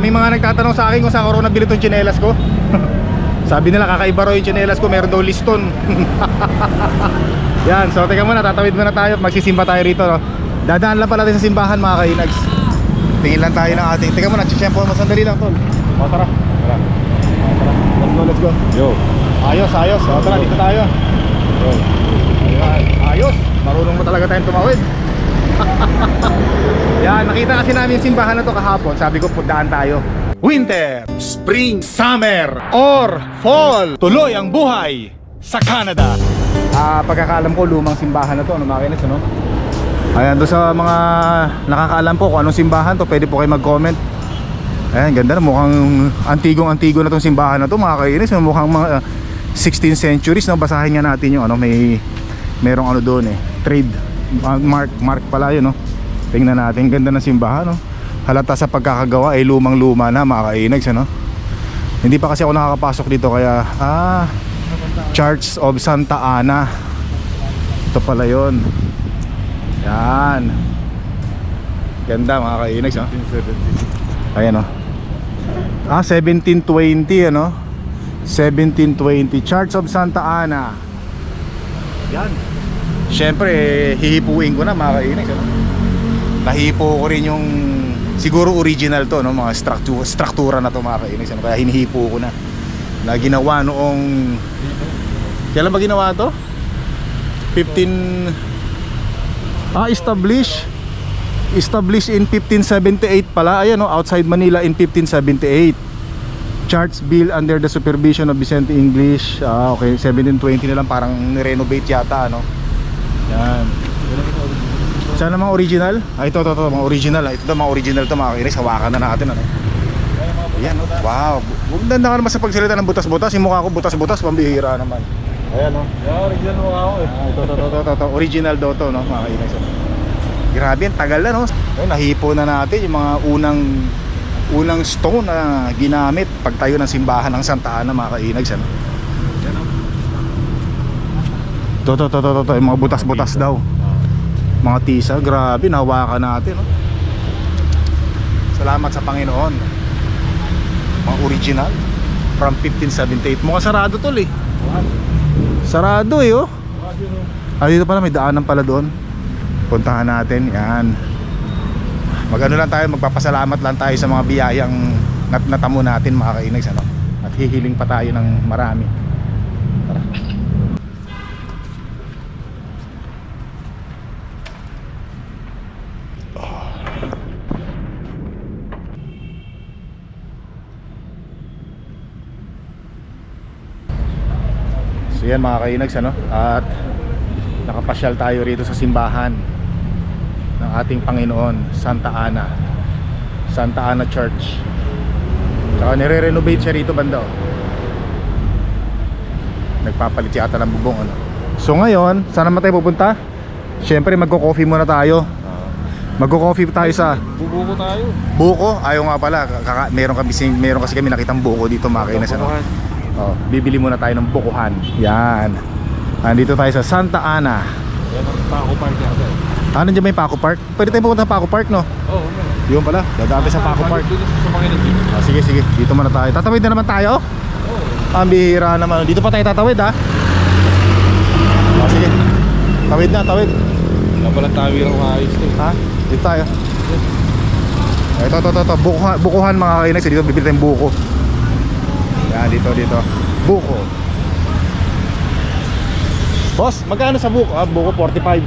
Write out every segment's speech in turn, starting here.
Maraming mga nagtatanong sa akin kung saan ko nabili itong tsinelas ko. Sabi nila kakaiba raw yung tsinelas ko, meron daw liston. Yan, so teka muna, tatawid muna tayo. Magsisimba tayo rito, no? Dadaan lang pala tayo sa simbahan, mga kainags. Tingin lang tayo ng ating, teka muna, chichempo mo, sandali lang tol. O tara, tara. Let's go. Yo. Ayos, ayos. O tara, dito tayo. Yo. Ayos, marunong mo talaga tayong tumawid. Yan, nakita kasi namin yung simbahan na to kahapon. Sabi ko, pundaan tayo. Winter, spring, summer, or fall. Tuloy ang buhay sa Canada. Pagkakaalam ko, lumang simbahan na to. Ano mga kinis, ano? Ayan, doon sa mga nakakaalam po kung anong simbahan to, pwede po kayo mag-comment. Ayan, ganda na. Mukhang antigong-antigo na tong simbahan na to, mga kainis. Mukhang mga 16th centuries, no? Basahin nga natin yung ano, merong ano doon eh, trade mark pala yun, no? Tingnan natin, ganda ng simbahan, no? Halata sa pagkakagawa ay lumang-luma na, mga kainags, ano? Hindi pa kasi ako nakakapasok dito, kaya Church of Santa Ana. Ito pala yun. Yan. Ganda, mga kainags, no? Ayan, no? 1720, ano? 1720, Church of Santa Ana. Yan. Siyempre, hihipuin ko na, mga kainags, ano? Nahipo ko rin yung siguro original to, no? Mga struktura na to, mga kainags, ano? Kaya hinihipo ko na ginawa noong, kailan ba ginawa to? 15 established in 1578 pala. Ayan, no? Outside Manila in 1578. Church built under the supervision of Vicente English. Okay, 1720 na lang, parang renovate yata, ano? Yan. Sana mga original? Ito, mga original. Ito daw, mga original to, mga kainis. Hawakan na natin, ano? Ayan, no? Wow. Ganda ka naman sa pagsalita ng butas-butas. Yung mukha ko butas-butas, pambihira naman. Ayan, no? Yeah, original mukha ko eh. Ito. Original daw to, no? Mga kainis. Grabe, ang tagal na, no? Ayun, nahipo na natin yung mga unang stone na ginamit pagtayo ng simbahan ng Santa Ana, mga kainags, ano? Ayan, no? Ito, yung mga butas-butas daw. Mga tisa, grabe, nahawakan natin, no? Salamat sa Panginoon. Mga original from 1578. Mukhang sarado tol eh. Sarado eh, oh. Dito pala, may daanan pala doon. Puntahan natin, yan. Magano lang tayo, magpapasalamat lang tayo sa mga biyayang natamo natin, mga kainags, ano? At hihiling pa tayo ng marami. Tara. So yan, mga kainags, ano? At nakapasyal tayo rito sa simbahan ng ating Panginoon, Santa Ana Church. Saka nire-renovate siya rito banda, oh. Nagpapalit yata ng bubong, ano? So ngayon, saan naman tayo pupunta? Siyempre magko-coffee muna tayo. Magko-coffee tayo sa Bubuko tayo. buko. Ayaw nga pala, meron kasi kami nakitang buko dito, mga kainas, ano? Bibili muna tayo ng bukuhan. Yan. Nandito tayo sa Santa Ana. Yan ang Paco Park yata eh. Nandiyan ba yung Paco Park? Pwede tayo pupunta sa Paco Park, no? Oo, Yun pala, dadami sa Paco Park. Sa Panginoon. Sige, dito muna tayo. Tatawid na naman tayo? Oo. Ang bihira naman. Dito pa tayo tatawid, ha? Sige. Tawid. Wala palang tawid ang maayos eh. Ha? Dito tayo. Ito. Bukuhan, mga kainags. Dito bibili tayong buko. Yan, dito. Buko. Boss, magkano sa buko? Buko 45.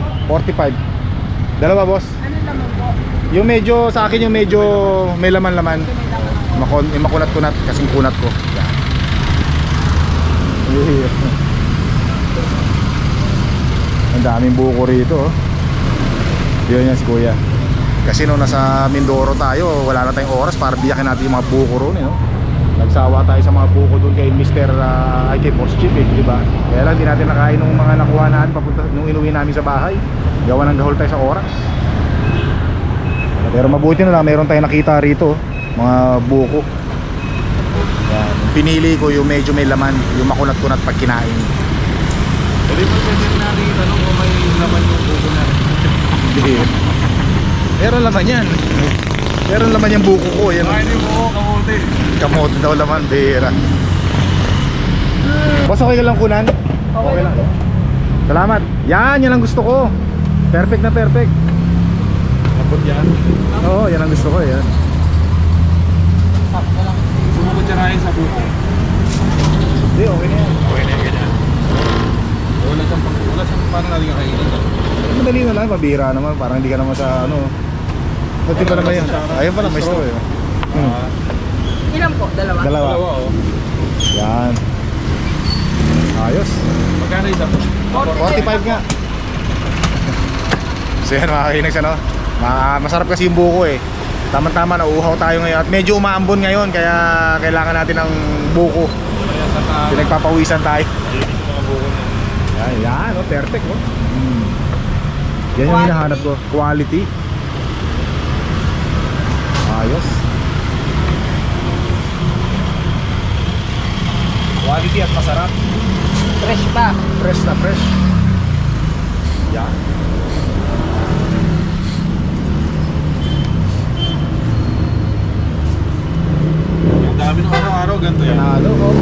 Dalawa, boss. Ano naman po? Yung medyo, sa akin yung medyo may laman-laman. Yung makunat-kunat, kasing kunat ko. Yan. Ang daming buko rito, oh. Yun yan si kuya. Kasi nung nasa Mindoro tayo, wala na tayong oras para biyakin natin yung mga buko roon, eh, no? Nagsawa tayo sa mga buko doon kay Mr. Kay Boss Chip, eh, di ba? Kaya lang di natin nakain nung mga nakuha natin papunta nung inuwi namin sa bahay. Gawa ng gahol tayo sa oras. Pero mabuti na lang, meron tayong nakita rito, mga buko. Yan. Pinili ko yung medyo may laman, yung makunat-kunat pag kinain. Pwede mo pwede natin itanong kung may laman yung buko na rin. Hindi. Meron laman yan. Meron laman yung buko ko. Yan. Ay, hindi mo kamote. Kamote daw laman, bihira. Boss, okay ka lang kunan? Okay lang. Salamat. Yan ang gusto ko. Perfect na perfect. Lambot yan. Oo, yan ang gusto ko. Yan. Sumukot siya rin sa buko. Hindi, okay na yan. Okay na yan, ganyan. Wala siyang paano natin kakainin. Madali na lang, mabihira naman. Parang hindi ka naman sa ano. Pati pa naman yan. Ayun pala, may straw eh. Ilan po? Dalawa? Dalawa. Dalawa, oh. Yan. Ayos. Magkano isa po? 45 nga. So yan mga kainags, ano? Masarap kasi yung buko eh. Tama-tama, nauuhaw tayo ngayon. At medyo umaambon ngayon, kaya kailangan natin ng buko. Kaya sa taas. Pinagpapawisan tayo. Ayun yung mga buko niya. Yan, oh, perfect oh. Yan yung hinahanap ko. Quality. Ayos. Quality at masarap. Fresh pa. Fresh na fresh. Yan. Ang dami ng araw-araw, ganito yan. Panalo oh.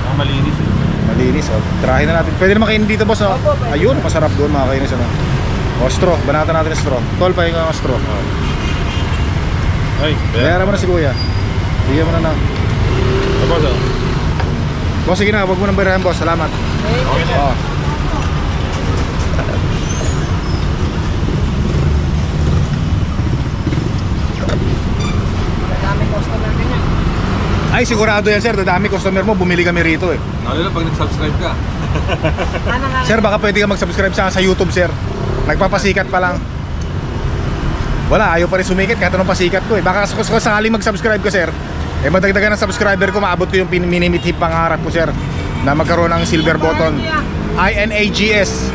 Ang malinis eh. Malinis oh. Tirahin na natin. Pwede na makainin dito boss oh. Opo, pwede. Ayun, masarap doon mga kainis ano. O straw, banatan natin yung straw. Tol pa yung straw. Ay, Bayaran mo na si kuya. Bigyan mo na na. Tapos oh. Boss, sige na, huwag mo nang bayaran boss. Salamat. Okay na. Oh. Madami customer ganyan. Ay, sigurado yan sir. Dadami customer mo, bumili kami rito eh. Lalo na pag nag-subscribe ka. Ano nga? Sir, baka pwede ka mag-subscribe sa YouTube sir. Nagpapasikat pa lang. Wala, ayaw pa rin sumikat kahit anong pasikat ko eh. Baka sakaling mag-subscribe ko sir, eh madagdagan ng subscriber ko, maabot ko yung minimit pangarap ko sir, na magkaroon ng silver button. INAGS.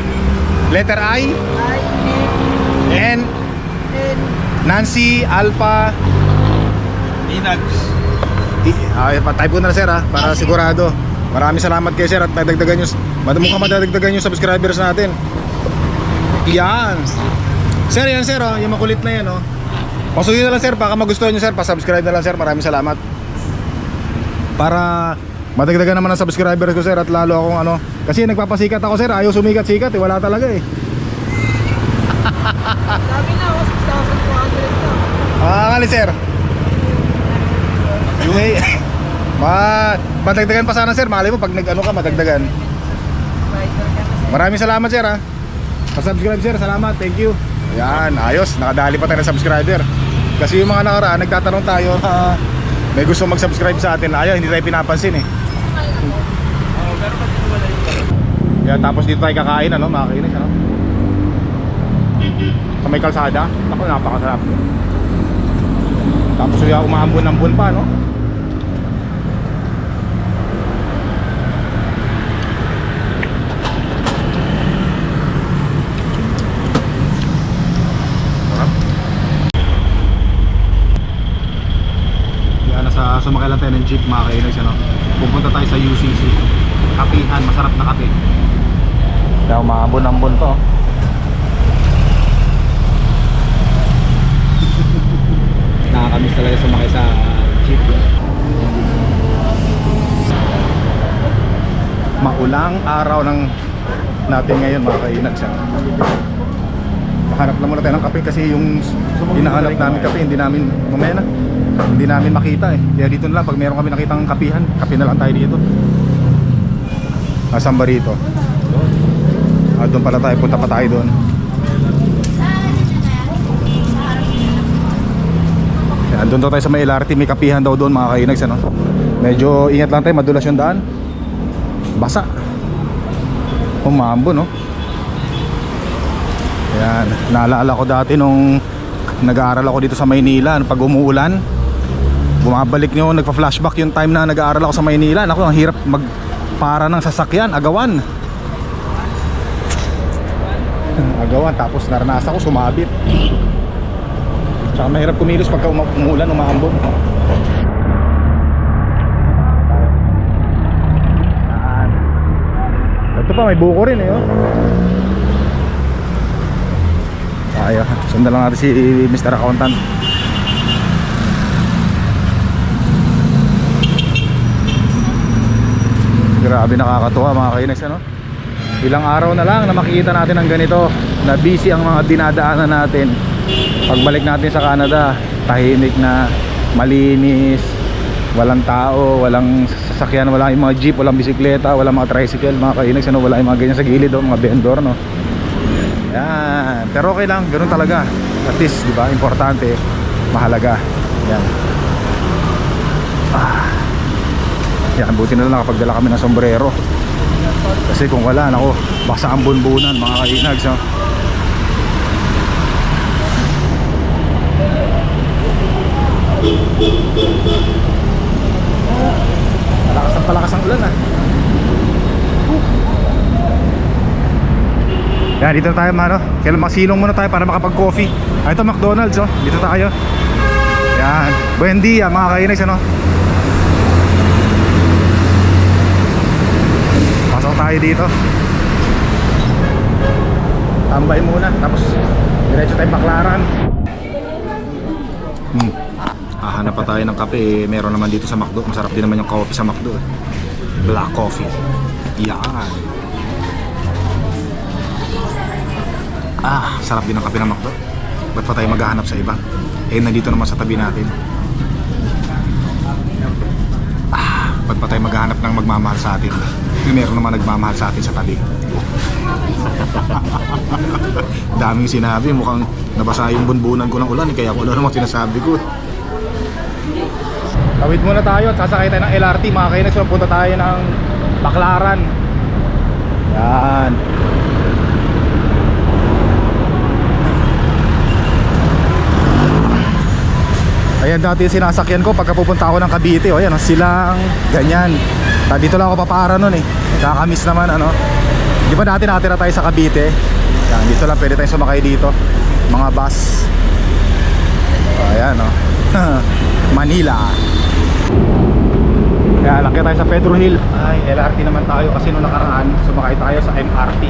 Letter I, N, Nancy, Alpha. Inags. Type ko na sir ha, para sigurado. Maraming salamat kayo sir at madagdagan yung, madadagdagan yung subscribers natin. Yan. Sir, yan sir oh, yung makulit na yan oh. Pasuyo na lang sir, baka magustuhan nyo sir, pa-subscribe na lang sir, maraming salamat. Para madagdagan naman ang subscribers ko sir at lalo akong ano. Kasi nagpapasikat ako sir, ayaw sumikat-sikat eh, wala talaga eh. Sabi na ako, 6,200 na. Makakali sir. Yung madagdagan pa sana sir, malay mo pag nag-ano ka, madagdagan. Rider ka na. Maraming salamat sir ha. Pa-subscribe sir, salamat, thank you. Ayan, ayos, nakadali pa tayo ng subscriber. Kasi yung mga nakaraan, nagtatanong tayo may gusto mag-subscribe sa atin. Ayaw, hindi tayo pinapansin eh. Yan, tapos dito tayo kakain ano, mga kainis ano. Sa may kalsada, ako napakasarap. Tapos yung umaambon-ambon pa no. Sumakailan tayo ng jeep mga kainags ano? Pupunta tayo sa UCC Kapihan, masarap na kape. Kaya umambon-ambon to. Nakakamiss talaga sumakay sa jeep. Maulang araw ng natin ngayon mga kainags ano? Hanap na muna tayo ng kape kasi yung hinahanap namin kape hindi namin mamaya na. Hindi namin makita eh. Kaya dito na lang pag meron kami nakitang kapihan, kape na lang tayo dito. Saan ba rito? Doon pala tayo, punta pa tayo doon. Yan, doon daw tayo sa may LRT, may kapihan daw doon mga kainags ano. Medyo ingat lang tayo, madulas yung daan. Basa. Umambo no. Yan, naalala ko dati nung nag-aaral ako dito sa Maynila, pag umuulan, bumabalik nyo, nagpa-flashback yung time na nag-aaral ako sa Maynila. Naku, ang hirap magpara ng sasakyan, agawan. Agawan, tapos naranasan ko sumabit. Tsaka mahirap kumilos pagka umuulan, umaambon. Ito pa, may buko rin eh oh. Tayo, sundan lang natin si Mr. Accountant. Grabe, nakakatuwa mga kainex, ano? Ilang araw na lang na makikita natin ang ganito, na busy ang mga dinadaanan natin. Pagbalik natin sa Canada, tahimik na, malinis, walang tao, walang sasakyan, wala yung mga jeep, walang bisikleta, walang mga tricycle, mga kainex, ano? Wala yung mga ganyan sa gilid, mga vendor, no? Yan, pero okay lang, ganoon talaga. At least, di ba, importante, mahalaga. Yan. Yan, buti na lang nakapagdala kami ng sombrero. Kasi kung wala, nako, basa ang bunbunan, mga kainags, no? Palakas ang ulan, ah. Yan, dito tayo, mano. Kailan magsilong muna tayo para makapag-coffee. Ito, McDonald's, oh. Dito tayo. Yan. Buen dia, mga kainags, ano? Pasok tayo dito. Tambay muna, tapos diretso tayo Baclaran. Hahanap pa tayo ng kape, eh. Meron naman dito sa McDo. Masarap din naman yung coffee sa McDo, eh. Black coffee. Yan. Sarap din ang kape ng McDo. Ba't pa tayo maghahanap sa iba? Eh, nandito naman sa tabi natin. Ba't pa tayo maghahanap ng magmamahal sa atin? Meron naman nagmamahal sa atin sa tabi. Daming sinabi, mukhang nabasa yung bunbunan ko ng ulan, kaya wala namang sinasabi ko. Tawid muna tayo at sasakay tayo ng LRT, mga kainex. Punta tayo ng Baclaran. Yan. Ayan, dati yung sinasakyan ko pagka pupunta ako ng Cavite. O, ayan, silang ganyan. Dito lang ako papara nun, eh. Kakamiss naman, ano. Di ba dati nakatira tayo sa Cavite? Yan, dito lang pwede tayong sumakay dito. Mga bus. O, ayan, o. Manila. Kaya laki tayo sa Pedro Hill. Ay, LRT naman tayo kasi nung nakaraan sumakay tayo sa MRT.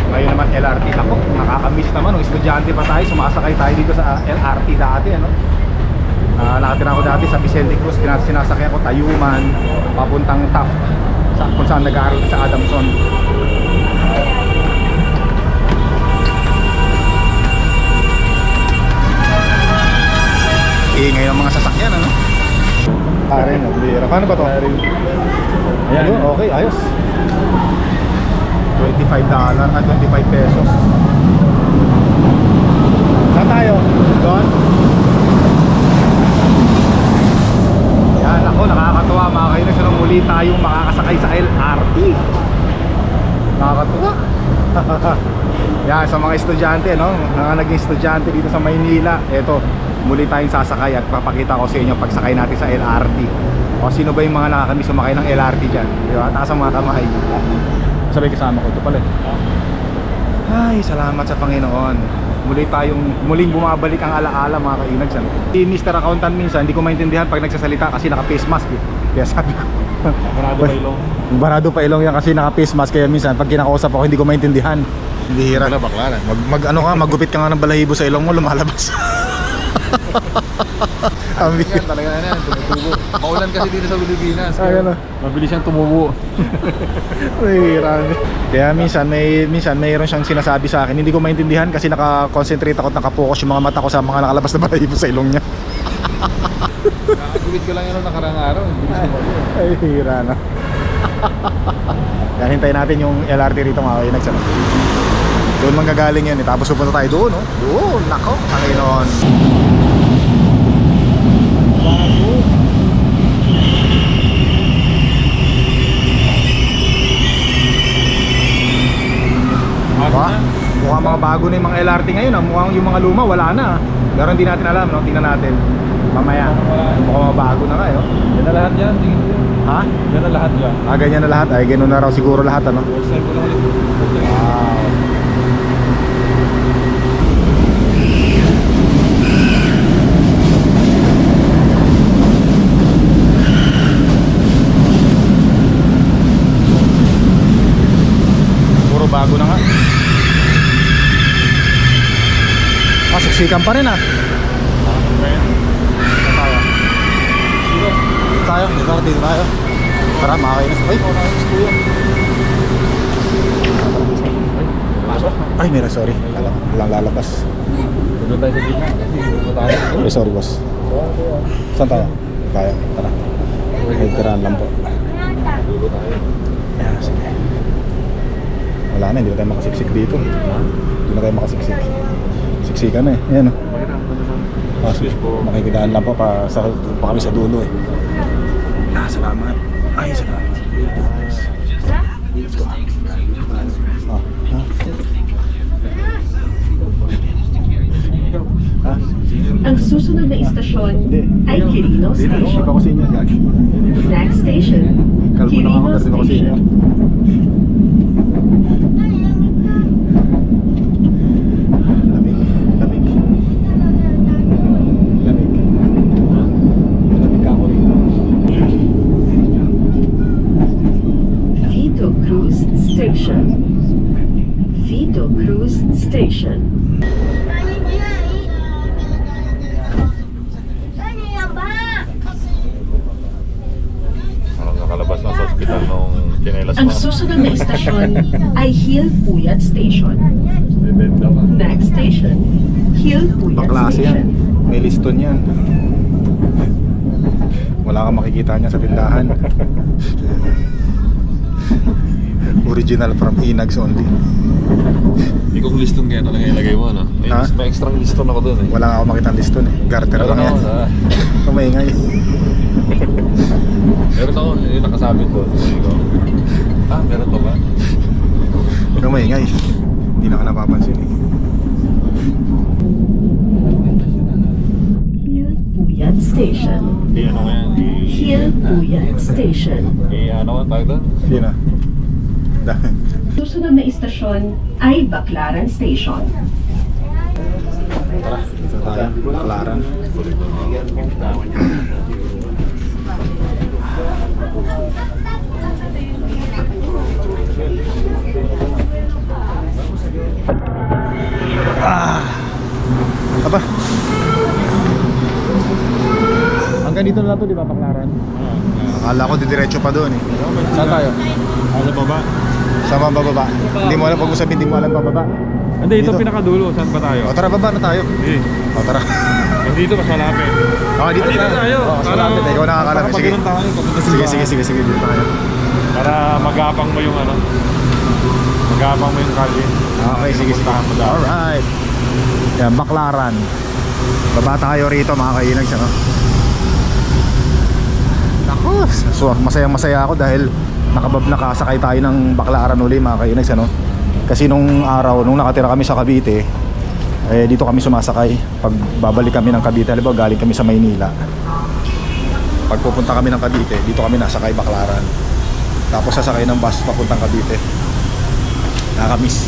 Ngayon naman LRT. Ako, nakakamiss naman. Nung estudyante pa tayo, sumasakay tayo dito sa LRT dati, ano. Nakatira ako dati sa Vicente Cruz. Sinasakyan ko Tayuman papuntang Taft, kung saan nag-aaral sa Adamson. Ngayon ang mga sasakyan, ano. Pare, naglira. Paano ba to? Ayan, okay, ayos. $25 at 25 pesos. Saan tayo? Doon? Yan, ako, nakakatuwa mga kainex. Muli tayong makakasakay sa LRT. Nakakatuwa. Yan, sa mga estudyante, no? Mga naging estudyante dito sa Maynila. Eto, muli tayong sasakay at papakita ko sa inyo pagsakay natin sa LRT. O sino ba yung mga nakakamiss sumakay ng LRT dyan? Diba? Taas ang mga kamay. Sabay kasama ko ito pala. Ay, salamat sa Panginoon. Muling bumabalik ang alaala, mga kainags. Si Mr. Accountant minsan, hindi ko maintindihan pag nagsasalita kasi naka-face mask, eh. Kaya sabi ko, Barado pa ilong. Barado pa ilong yan kasi naka-face mask. Kaya minsan pag kinakausap ako, hindi ko maintindihan. Bihira. Wala, Baclaran. Magupit ka nga ng balahibo sa ilong mo, lumalabas. Yan, talaga na yan, tumutubo. Maulan kasi dito sa Pilipinas. Ay, ano? Mabilis siyang tumubo. Kaya minsan mayroon siyang sinasabi sa akin, hindi ko maintindihan kasi naka-concentrate ako at naka-focus yung mga mata ko sa mga nakalabas na balahibo sa ilong niya. Nakagubit ko lang yun noong nakarang araw. Ay, hira na. Yan, hintayin natin yung LRT rito, mga kainags. Doon manggagaling yan, eh. Tapos pupunta tayo doon, no? Doon, nako, Panginoon. Mukhang mga bago na yung mga LRT ngayon, ah. Mukhang yung mga luma wala na, ah. Pero hindi natin alam, no? Tingnan natin mamaya. Mukhang mga bago na kayo. Yan na lahat yan, tingin ko. Ha? Yan na lahat yan. Ganyan na lahat. Ay, ganoon na raw siguro lahat, ano? First time ko na ulit. Wow. Puro bago na nga. Siksikan pa rin ah. Tayo, dito tayo. Tara, makakainis. Ay, ay, mira, sorry. Walang lalabas. Doon tayo sa gitna. Doon tayo. Ay, sorry boss. Saan tayo? Tayo, tara. May tiraan lang po. Ayan, sige. Wala na, hindi na tayo makasiksik dito. Hindi na tayo makasiksik. Siksikan na eh. Ayan o. Makikidaan lang po pa kami sa dulo eh. Salamat. Ay, salamat. Let's go. Ang susunod na istasyon ay Quirino Ship Station. ako sa inyo, gag. Next station, Kalbo na Quirino ako, kasi ako sa inyo. Station. Lamig, lamig. Lamig. Lamig ako rito. Vito Cruz Station. Vito Cruz Station. Parang nakalabas na sa ospital nung chinelas mo. Ang susunod na istasyon ay Hill Puyat Station. Bebenta ka. Next station, Hill Puyat Baklase yan. Station. May liston yan. Wala kang makikita niya sa tindahan. Original from Inags only. Hindi kong liston kaya talaga ilagay mo, no? Ha? May extra liston ako doon eh. Wala nga ako makita liston eh. Garter lang yan. Kumaingay. Meron ako, yung nakasabit doon. Meron to ba? Kumaingay. Hindi na ka napapansin eh. Hill Puyat Station. Ano ko yan? Hill Puyat Station. Ano ko tawag doon? Hindi na. Susunod na istasyon ay Baclaran Station. Tara, dito tayo. Baklaran. Aba. Hanggang dito na lang to, di ba, Baklaran? Akala ko didiretso pa doon eh. Saan tayo? Sa baba. Sa bababa. Hindi mo alam, pag mo sabihin, hindi mo alam bababa. Hindi, ito Dito. pinakadulo. Saan ba tayo? O tara, baba na tayo. Hindi. O tara. Dito mas malapit. O, dito Dito na tayo. O, sa lapit. Ikaw nakakalam. Sige. Sige, dito tayo. Para magapang mo yung ano. Magapang mo yung kalye. Okay, sige. Alright. Yan, Baklaran. Baba tayo rito, mga kainags, ano? Naku, so, masayang-masaya ako dahil nakasakay tayo ng Baklaran uli, mga kainags, ano? Kasi nung araw, nung nakatira kami sa Cavite, dito kami sumasakay. Pag babalik kami ng Cavite, halimbawa galing kami sa Maynila. Pag pupunta kami ng Cavite, dito kami nasakay Baklaran. Tapos sasakay ng bus papuntang Cavite. Nakakamiss.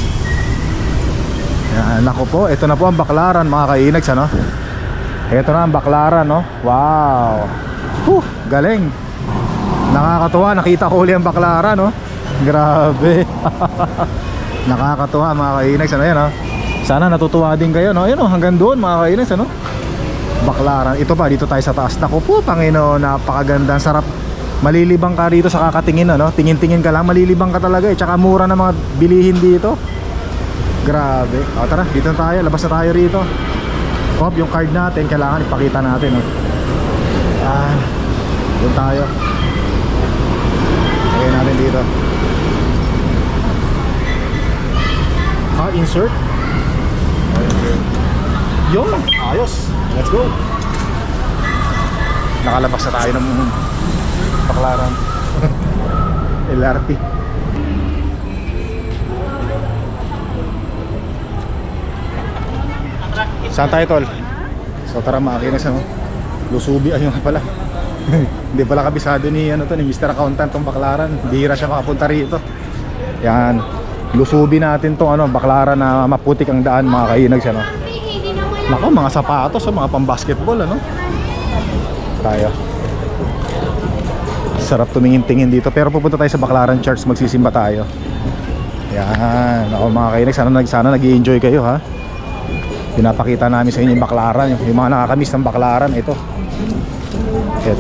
Yan, nako po, ito na po ang Baklaran, mga kainags, ano? Ito na ang Baklaran, no? Wow! Galing! Nakakatuwa, nakita ko uli ang Baklaran, no? Grabe! Nakakatuwa, mga kainags, ano yan, no? Sana natutuwa din kayo, no? Ayun, no? Hanggang doon, mga kainags, ano? Baklaran, ito pa, dito tayo sa taas. Nako po, Panginoon, napakaganda, sarap. Malilibang ka rito sa kakatingin, ano? Tingin-tingin ka lang, malilibang ka talaga eh. Tsaka mura na mga bilihin dito. Grabe. O tara, dito na tayo, labas na tayo rito. Hop, yung card natin, kailangan ipakita natin, no? Doon tayo. Lagyan natin dito. Insert. Yun, ayos. Let's go. Nakalabas na tayo ng Baklaran. LRT. Saan tayo, tol? So tara, makikinig sa Lusubi, ayun nga pala. Hindi pala kabisado ni Mr. Accountant tong Baklaran. Bihira siya makapunta rito. Yan. Lusubi natin tong Baklaran na maputik ang daan, mga kainag siya, no. Nako, mga sapatos, mga pang-basketball, ano. Tayo. Sarap tumingin-tingin dito, pero pupunta tayo sa Baklaran Church, magsisimba tayo. Yan. Ako, mga kainag, sana nag-i-enjoy kayo, ha. Pinapakita namin sa inyo yung baklaran, yung mga nakakamiss ng baklaran. Ito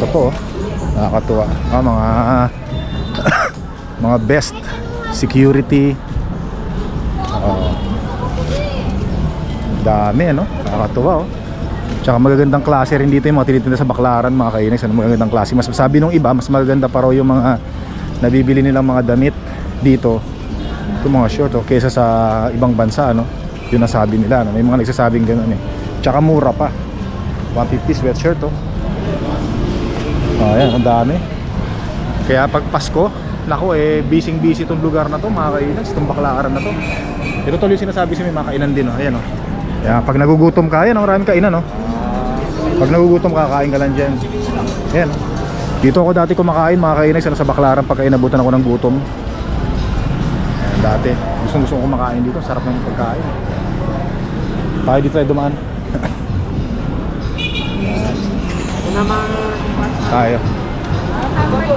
po, nakakatuwa. Mga mga best security. Dami, ano? Nakakatuwa, oh. Tsaka magagandang klase rin dito yung mga tinitinda sa baklaran, mga kainis. Ano, magagandang klase. Mas sabi nung iba, mas magaganda pa raw yung mga nabibili nilang mga damit dito, yung mga short, oh, kaysa sa ibang bansa, ano? Yun nasabi nila, ano? May mga nagsasabing gano'n, eh. Tsaka mura pa. 150 sweatshirt, oh. Ayan, ang dami. Kaya pag Pasko, nako, eh, busy itong lugar na to, mga kainis. Itong baklaran na to. Ito tuloy yung sinasabi sa may mga kainan din, oh. Ayan, oh. Kaya pag nagugutom ka, ayan, oh, maraming kainan, oh. Pag nagugutom ka, kain ka lang dyan. Ayan. Dito ako dati kumakain, mga kainis, sa baklaran pagka inabutan ako ng gutom. Ayan, dati. Gusto ko kumakain dito. Sarap ng pagkain. Tayo dito tayo dumaan. Tayo.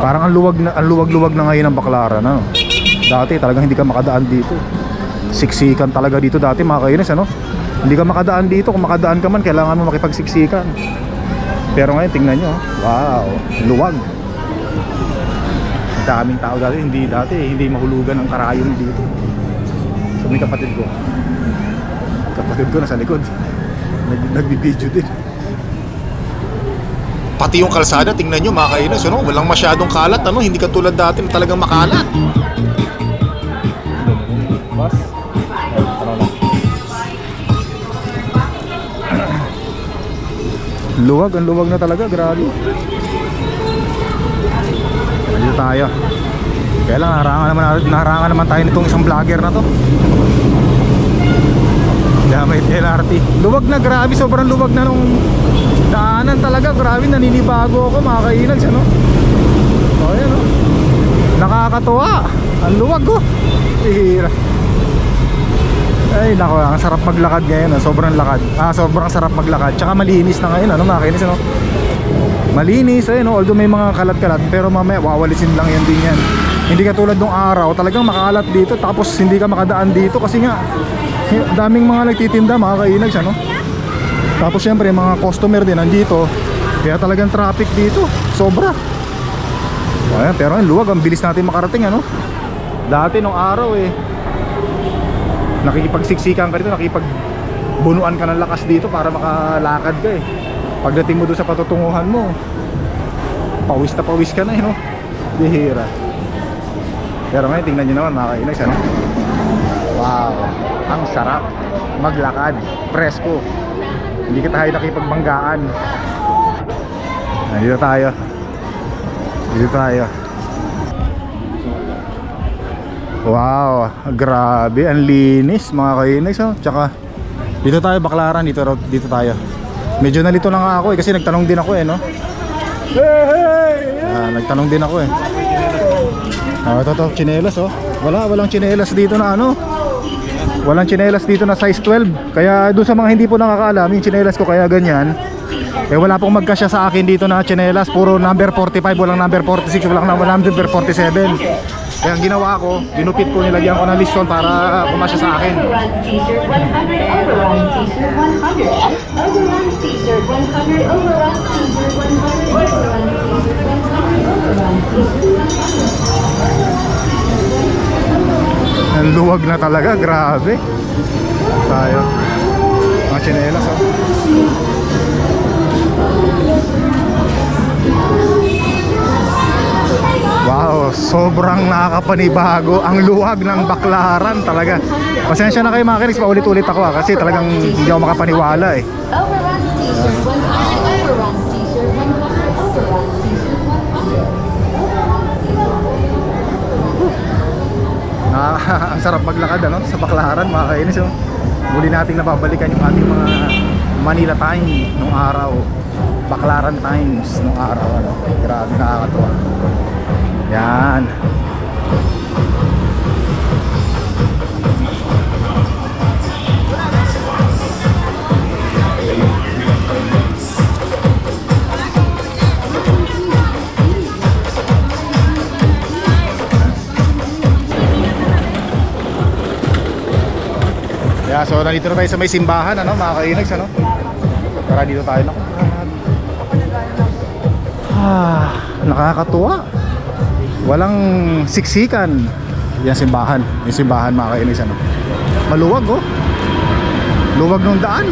Parang ang luwag-luwag na ngayon ang baklaran, ano? Dati talagang hindi ka makadaan dito. Siksikan talaga dito dati, mga kainis, ano? Hindi ka makadaan dito. Kung makadaan ka man, kailangan mo makipagsiksikan. Pero ngayon, tingnan nyo. Wow, luwag. Daming tao dati. Hindi mahulugan ang karayon dito. So may kapatid ko nasa likod. Nagbibideo din. Pati yung kalsada, tingnan nyo, mga kainis, ano? Walang masyadong kalat, ano? Hindi katulad dati na talagang makalat. Bus? Luwag, ang luwag na talaga, grabe. Dito tayo. Kaya lang, naharangan naman tayo nitong isang vlogger na to. Gamit LRT. Luwag na, grabe, sobrang luwag na nung daanan talaga, grabe, naninibago ako, mga kainags, ano? O, yan, o. Nakakatuwa. Ang luwag, oh. Hihira. Ay nako, ang sarap maglakad ngayon, sobrang sarap maglakad. Tsaka malinis na ngayon, ano, mga kainis, ano? Malinis, ayun, although may mga kalat-kalat, pero mamaya wawalisin lang yan din yan. Hindi katulad nung araw, talagang makalat dito, tapos hindi ka makadaan dito kasi nga daming mga nagtitinda, mga kainags, ano? Tapos syempre mga customer din nandito, kaya talagang traffic dito, sobra. Ayan, pero ang luwag, ang bilis natin makarating, ano? Dati nung araw, nakikipagsiksikan ka dito, nakikipagbunuan ka ng lakas dito para makalakad ka, eh. Pagdating mo doon sa patutunguhan mo, pawis na pawis ka na, no? Bihira. Pero ngayon, tingnan nyo naman, mga kainags, ano? Wow, ang sarap maglakad, presko. Hindi ka tayo nakipagbanggaan. Dito tayo. Wow, grabe, ang linis, mga kainags, oh. Tsaka dito tayo, baklaran, dito tayo. Medyo nalito na nga ako, kasi nagtanong din ako, no? Nagtanong din ako, ito, tsinelas, oh. Walang tsinelas dito na, ano? Walang tsinelas dito na size 12. Kaya doon sa mga hindi po nakakaalam, yung tsinelas ko kaya ganyan, wala pong magkasya sa akin dito na tsinelas. Puro number 45, walang number 46, walang number 47. Kaya ang ginawa ko, ginupit ko, nilagyan ko ng liston para kumasya sa akin. Ang luwag na talaga, grabe. Tayo. Mga tsinelas, oh. Wow, sobrang nakakapanibago. Ang luwag ng baklaran talaga. Pasensya na kayo, mga kinis, paulit-ulit ako, kasi talagang hindi ako makapaniwala, eh. Ang sarap maglakad, ano, sa baklaran, mga kainis, oh. Muli nating nababalikan yung ating mga Manila time nung araw, Baklaran times nung araw, ano. Grabe, nakakatuwa. Yan. So nandito na tayo sa may simbahan, ano, mga kainags, ano. Tara dito tayo. Naku, nakakatuwa. Walang siksikan. Yan simbahan. Yung simbahan, mga kainags, ano. Maluwag, oh. Luwag ng daan.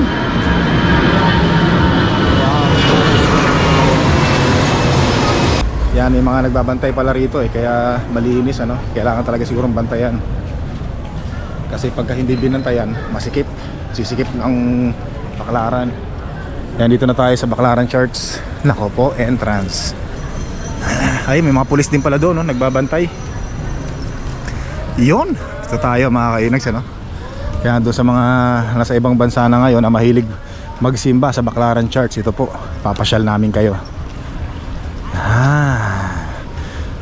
Yan, may mga nagbabantay pala rito eh, kaya malinis, ano. Kailangan talaga sigurong bantayan. Kasi pagka hindi binantayan, masikip. Sisikip ng Baklaran. Yan, dito na tayo sa Baklaran Church. Nako po, entrance. Ay, may mga pulis din pala doon, no, nagbabantay. Yun, ito tayo mga kainags, ano. Kaya doon sa mga nasa ibang bansa na ngayon na mahilig magsimba sa Baklaran Church, ito po, papasyal namin kayo.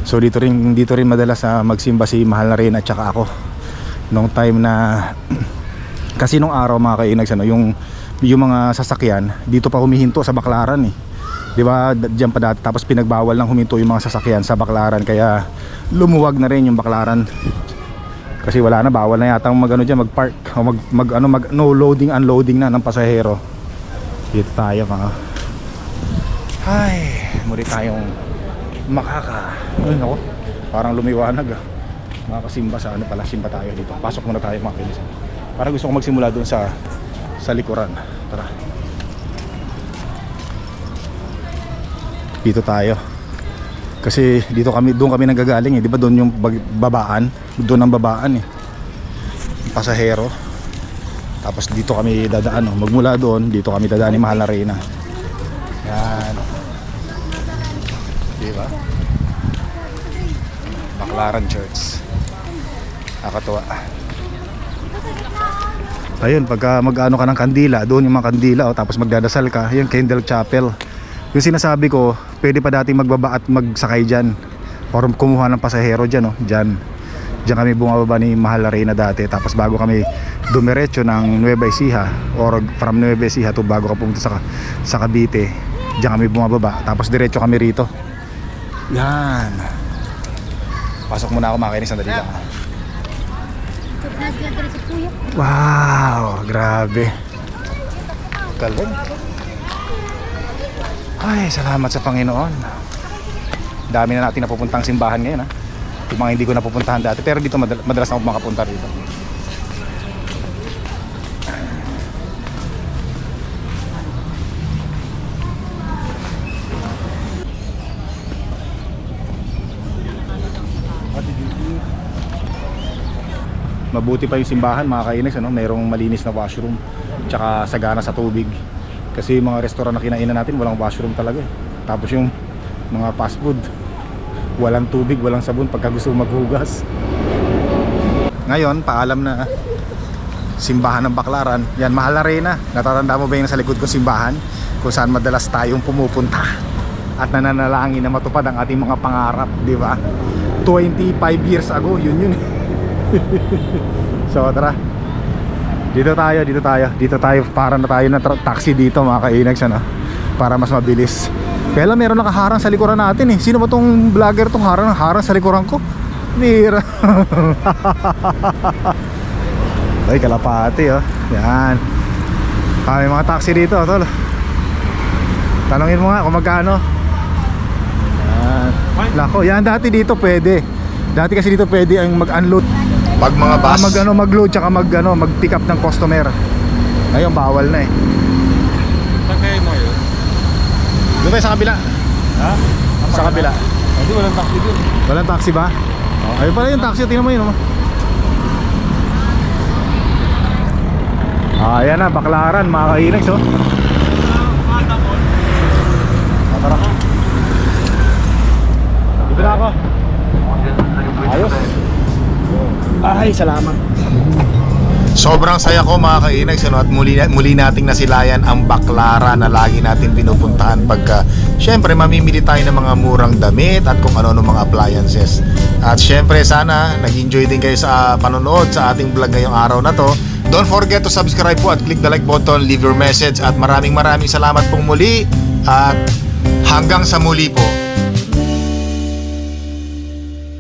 So dito rin madalas magsimba si Mahal na Reyna at saka ako. Nung time na kasi nung araw mga kainags, ano, yung mga sasakyan dito pa humihinto sa Baklaran eh. 'Di ba? Diyan pa dati, tapos pinagbawal nang huminto yung mga sasakyan sa Baklaran, kaya lumuwag na rin yung Baklaran. Kasi wala na, bawal na yata magano diyan, magpark o mag no loading unloading na ng pasahero. Dito tayo mga. Ay, muli tayong ay nako, parang lumiwanag ah. Makakasimba sa ano pala, simba tayo dito. Pasok muna tayo mga kainis. Para gusto ko magsimula doon sa likuran. Tara. Dito tayo. Kasi doon kami nanggagaling eh. Di ba doon yung babaan? Doon ang babaan eh. Pasahero. Tapos dito kami dadaan, oh. Magmula doon, dito kami dadaan ni Mahal na Reyna. Yan. Diba? Baklaran Church. Nakakatuwa. Ayun, pagka mag-ano ka ng kandila, doon yung mga kandila, oh, tapos magdadasal ka, yung Candle Chapel. Yung sinasabi ko, pwede pa dating magbaba at magsakay dyan, or kumuha ng pasahero dyan, oh, dyan kami bumababa ni Mahal na Reyna dati. Tapos bago kami dumiretso ng Nueva Ecija, or from Nueva Ecija to bago ka pumunta sa Cavite, dyan kami bumababa, tapos diretso kami rito. Yan. Pasok muna ako mga kainis, sandali lang. Wow, grabe. Galing. Ay, salamat sa Panginoon. Dami na natin napupuntang simbahan ngayon, ha. Yung mga hindi ko napupuntahan dati, pero dito madalas ako makapunta rito. Mabuti pa yung simbahan mga kainis, ano? Mayroong malinis na washroom, tsaka sagana sa tubig. Kasi yung mga restaurant na kinainan natin walang washroom talaga eh. Tapos yung mga fast food, walang tubig, walang sabon pagka gusto maghugas. Ngayon, paalam na simbahan ng Baklaran. Yan, Mahal na Reyna. Natatanda mo ba yung nasa likod ko simbahan? Kung saan madalas tayong pumupunta at nananalangin na matupad ang ating mga pangarap, di ba? 25 years ago, yun. So tara, dito tayo, para na tayo na taxi dito mga kainags, ano, para mas mabilis. Kaya lang meron nakaharang sa likuran natin eh. Sino ba tong vlogger tong harang sa likuran ko? Mira. Ay, kalapati oh. Yan. May mga taxi dito, tol. Tanungin mo nga kung magkano. Yan. Lako, yan dati dito pwede. Dati kasi dito pwede ang mag-unload. Pag mga bus, mag-load tsaka mag-pick up ng customer. Ngayon bawal na eh. saan kayo mo yun? Doon tayo sa kabila. Ha? Sa kabila. Hindi, walang taxi dun. Walang taxi ba? Oh. Ayun pala yung taxi, tingnan mo yun. Ayan na, Baklaran, mga kainags, oh. Tara. Dito na ako. Ayos. Ay, salamat. Sobrang saya ko mga kainags, ano, at muli nating nasilayan ang Baklaran na lagi natin pinupuntahan pagka syempre mamimili tayo ng mga murang damit at kung ano mga appliances. At syempre sana nag-enjoy din kayo sa panonood sa ating vlog ngayong araw na to. Don't forget to subscribe po at click the like button, leave your message, at maraming salamat pong muli at hanggang sa muli po.